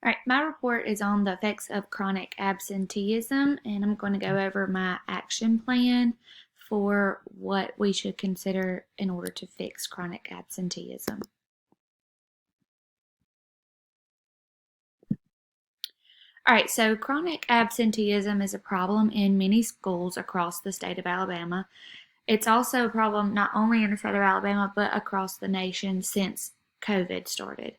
All right, my report is on the effects of chronic absenteeism, and I'm going to go over my action plan for what we should consider in order to fix chronic absenteeism. All right, so chronic absenteeism is a problem in many schools across the state of Alabama. It's also a problem not only in the state of Alabama, but across the nation since COVID started.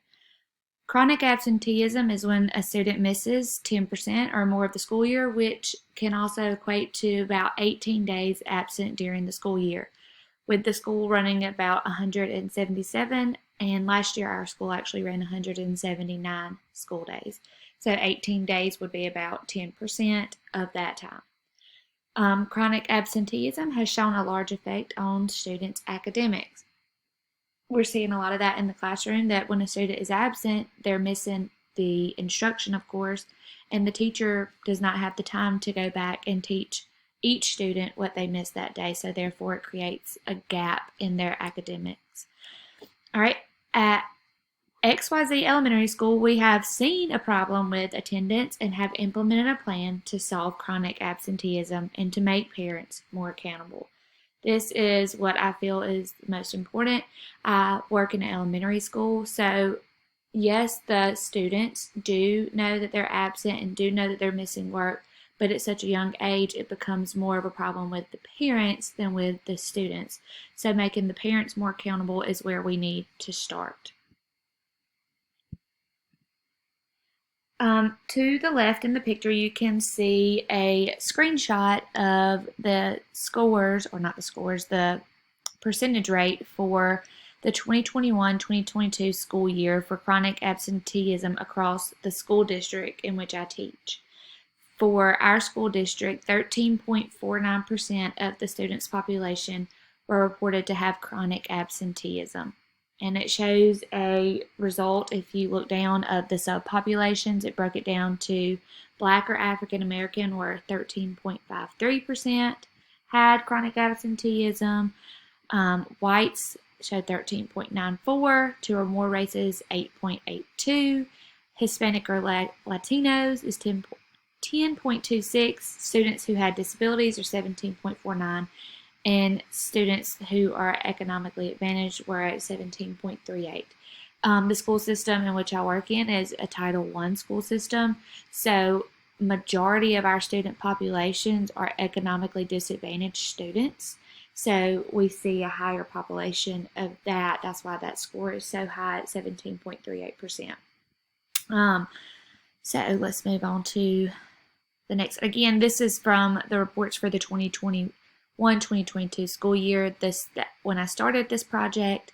Chronic absenteeism is when a student misses 10% or more of the school year, which can also equate to about 18 days absent during the school year, with the school running about 177, and last year our school actually ran 179 school days. So 18 days would be about 10% of that time. Chronic absenteeism has shown a large effect on students' academics. We're seeing a lot of that in the classroom, that when a student is absent, they're missing the instruction, of course, and the teacher does not have the time to go back and teach each student what they missed that day, so therefore it creates a gap in their academics. All right, at XYZ Elementary School, we have seen a problem with attendance and have implemented a plan to solve chronic absenteeism and to make parents more accountable. This is what I feel is most important. I work in an elementary school, so yes, the students do know that they're absent and do know that they're missing work, but at such a young age, it becomes more of a problem with the parents than with the students. So making the parents more accountable is where we need to start. To the left in the picture, you can see a screenshot of the scores, or not the scores, the percentage rate for the 2021-2022 school year for chronic absenteeism across the school district in which I teach. For our school district, 13.49% of the students' population were reported to have chronic absenteeism. And it shows a result, if you look down, of the subpopulations. It broke it down to Black or African American, where 13.53% had chronic absenteeism. Whites showed 13.94, two or more races 8.82, Hispanic or Latinos is 10.26, students who had disabilities are 17.49, and students who are economically advantaged were at 17.38. The school system in which I work in is a Title I school system, so majority of our student populations are economically disadvantaged students. So we see a higher population of that. That's why that score is so high at 17.38%. So let's move on to the next. Again, this is from the reports for the 2022 school year. When I started this project,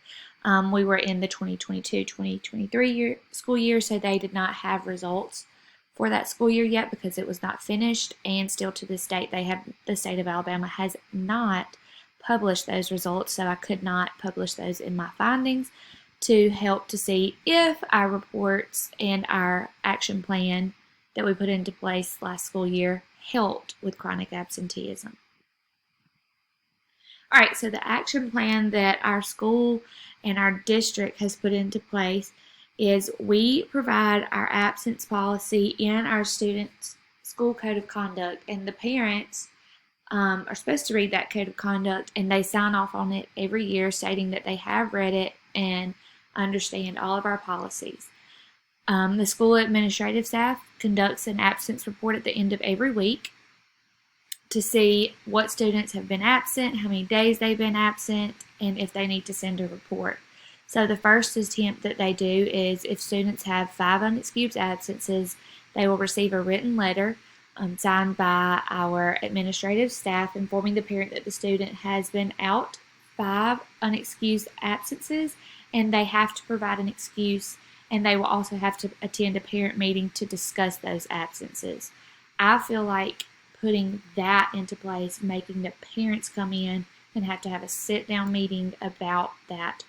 we were in the 2022-2023 school year, so they did not have results for that school year yet because it was not finished, and still to this date, the state of Alabama has not published those results, so I could not publish those in my findings to help to see if our reports and our action plan that we put into place last school year helped with chronic absenteeism. All right, so the action plan that our school and our district has put into place is we provide our absence policy in our students' school code of conduct, and the parents are supposed to read that code of conduct, and they sign off on it every year stating that they have read it and understand all of our policies. The school administrative staff conducts an absence report at the end of every week to see what students have been absent, how many days they've been absent, and if they need to send a report. So the first attempt that they do is if students have 5 unexcused absences, they will receive a written letter signed by our administrative staff informing the parent that the student has been out 5 unexcused absences, and they have to provide an excuse, and they will also have to attend a parent meeting to discuss those absences. I feel like putting that into place, making the parents come in and have to have a sit-down meeting about that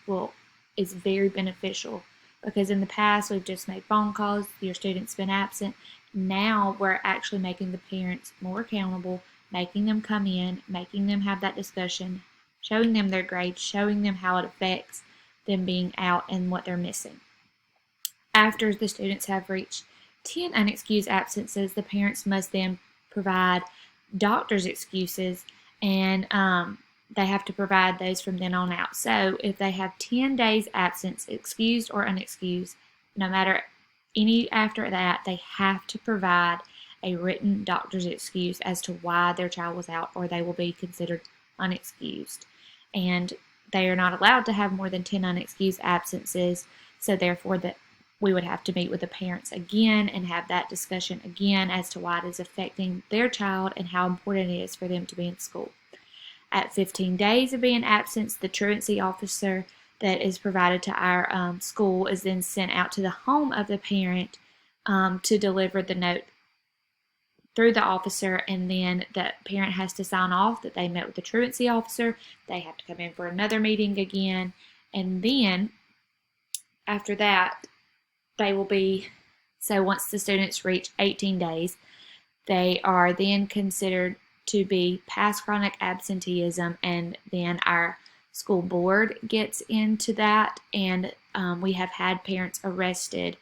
is very beneficial, because in the past we've just made phone calls, your student's been absent. Now we're actually making the parents more accountable, making them come in, making them have that discussion, showing them their grades, showing them how it affects them being out and what they're missing. After the students have reached 10 unexcused absences, the parents must then provide doctor's excuses, and they have to provide those from then on out. So if they have 10 days absence, excused or unexcused, no matter any after that, they have to provide a written doctor's excuse as to why their child was out, or they will be considered unexcused. And they are not allowed to have more than 10 unexcused absences, so therefore we would have to meet with the parents again and have that discussion again as to why it is affecting their child and how important it is for them to be in school. At 15 days of being absent, the truancy officer that is provided to our school is then sent out to the home of the parent to deliver the note through the officer, and then the parent has to sign off that they met with the truancy officer. They have to come in for another meeting again, and then after that, they will be, so once the students reach 18 days, they are then considered to be past chronic absenteeism, and then our school board gets into that, and we have had parents arrested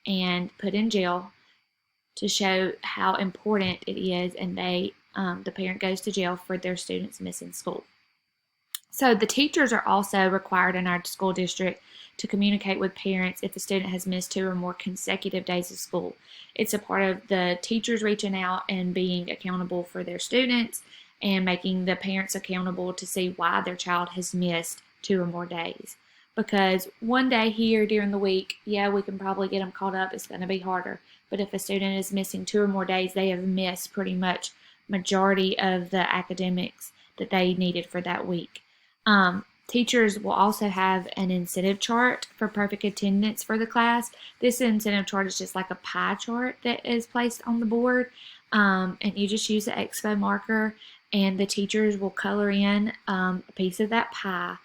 and put in jail to show how important it is, and the parent goes to jail for their students missing school. So the teachers are also required in our school district to communicate with parents if the student has missed 2 or more consecutive days of school. It's a part of the teachers reaching out and being accountable for their students and making the parents accountable to see why their child has missed 2 or more days. Because one day here during the week, yeah, we can probably get them caught up. It's going to be harder. But if a student is missing 2 or more days, they have missed pretty much majority of the academics that they needed for that week. Teachers will also have an incentive chart for perfect attendance for the class. This incentive chart is just like a pie chart that is placed on the board, and you just use the expo marker, and the teachers will color in a piece of that pie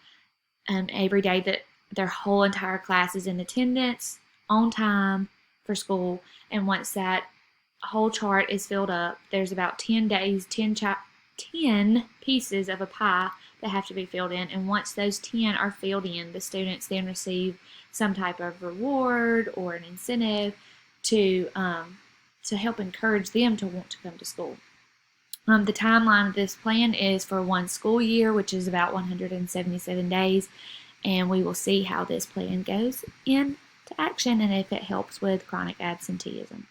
every day that their whole entire class is in attendance, on time for school. And once that whole chart is filled up, there's about 10 days, 10 pieces of a pie that have to be filled in, and once those 10 are filled in, the students then receive some type of reward or an incentive to help encourage them to want to come to school. The timeline of this plan is for one school year, which is about 177 days, and we will see how this plan goes into action and if it helps with chronic absenteeism.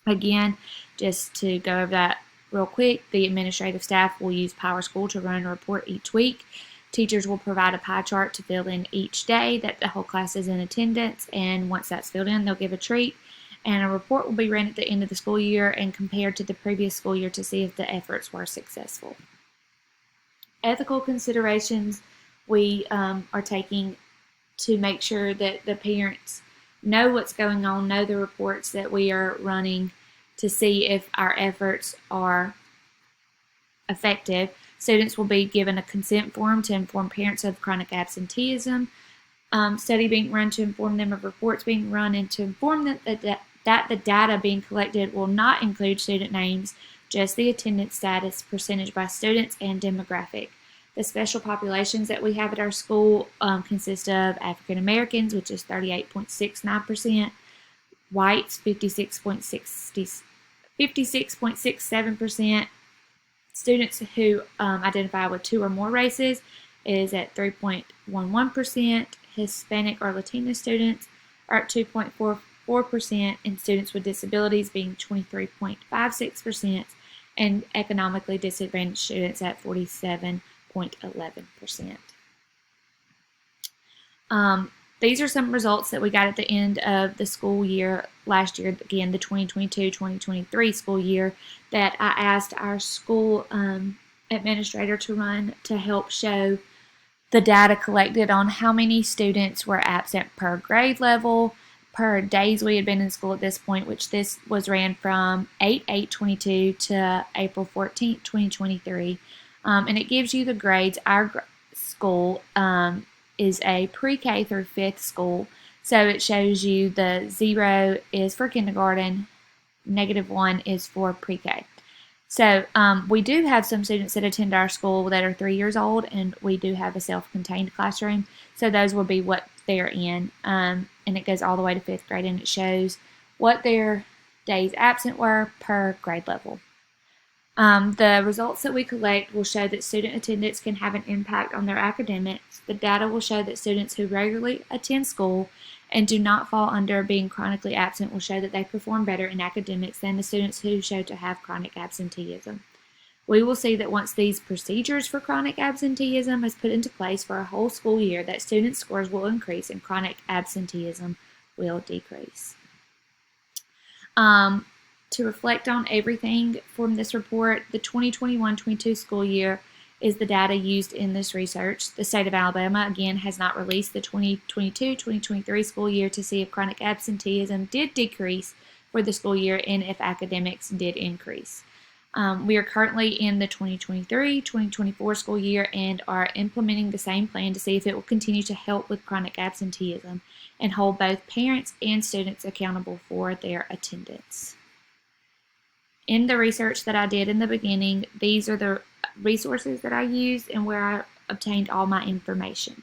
Again, just to go over that real quick, the administrative staff will use PowerSchool to run a report each week. Teachers will provide a pie chart to fill in each day that the whole class is in attendance, and once that's filled in, they'll give a treat. And a report will be run at the end of the school year and compared to the previous school year to see if the efforts were successful. Ethical considerations we are taking to make sure that the parents know what's going on, know the reports that we are running, to see if our efforts are effective. Students will be given a consent form to inform parents of chronic absenteeism, study being run to inform them of reports being run, and to inform them that the data being collected will not include student names, just the attendance status, percentage by students, and demographic. The special populations that we have at our school consist of African Americans, which is 38.69%, whites 56.67%, students who identify with 2 or more races is at 3.11%, Hispanic or Latino students are at 2.44%, and students with disabilities being 23.56%, and economically disadvantaged students at 47.11%. These are some results that we got at the end of the school year last year, again, the 2022-2023 school year, that I asked our school administrator to run to help show the data collected on how many students were absent per grade level, per days we had been in school at this point, which this was ran from 8/8/22 to April 14th, 2023. And it gives you the grades. Our school is a pre-K through 5th school, so it shows you the 0 is for kindergarten, -1 is for pre-K. So we do have some students that attend our school that are 3 years old, and we do have a self-contained classroom, so those will be what they're in, and it goes all the way to 5th grade, and it shows what their days absent were per grade level. The results that we collect will show that student attendance can have an impact on their academics. The data will show that students who regularly attend school and do not fall under being chronically absent will show that they perform better in academics than the students who show to have chronic absenteeism. We will see that once these procedures for chronic absenteeism is put into place for a whole school year, that student scores will increase and chronic absenteeism will decrease. To reflect on everything from this report, the 2021-22 school year is the data used in this research. The state of Alabama, again, has not released the 2022-2023 school year to see if chronic absenteeism did decrease for the school year and if academics did increase. We are currently in the 2023-2024 school year and are implementing the same plan to see if it will continue to help with chronic absenteeism and hold both parents and students accountable for their attendance. In the research that I did in the beginning, these are the resources that I used and where I obtained all my information.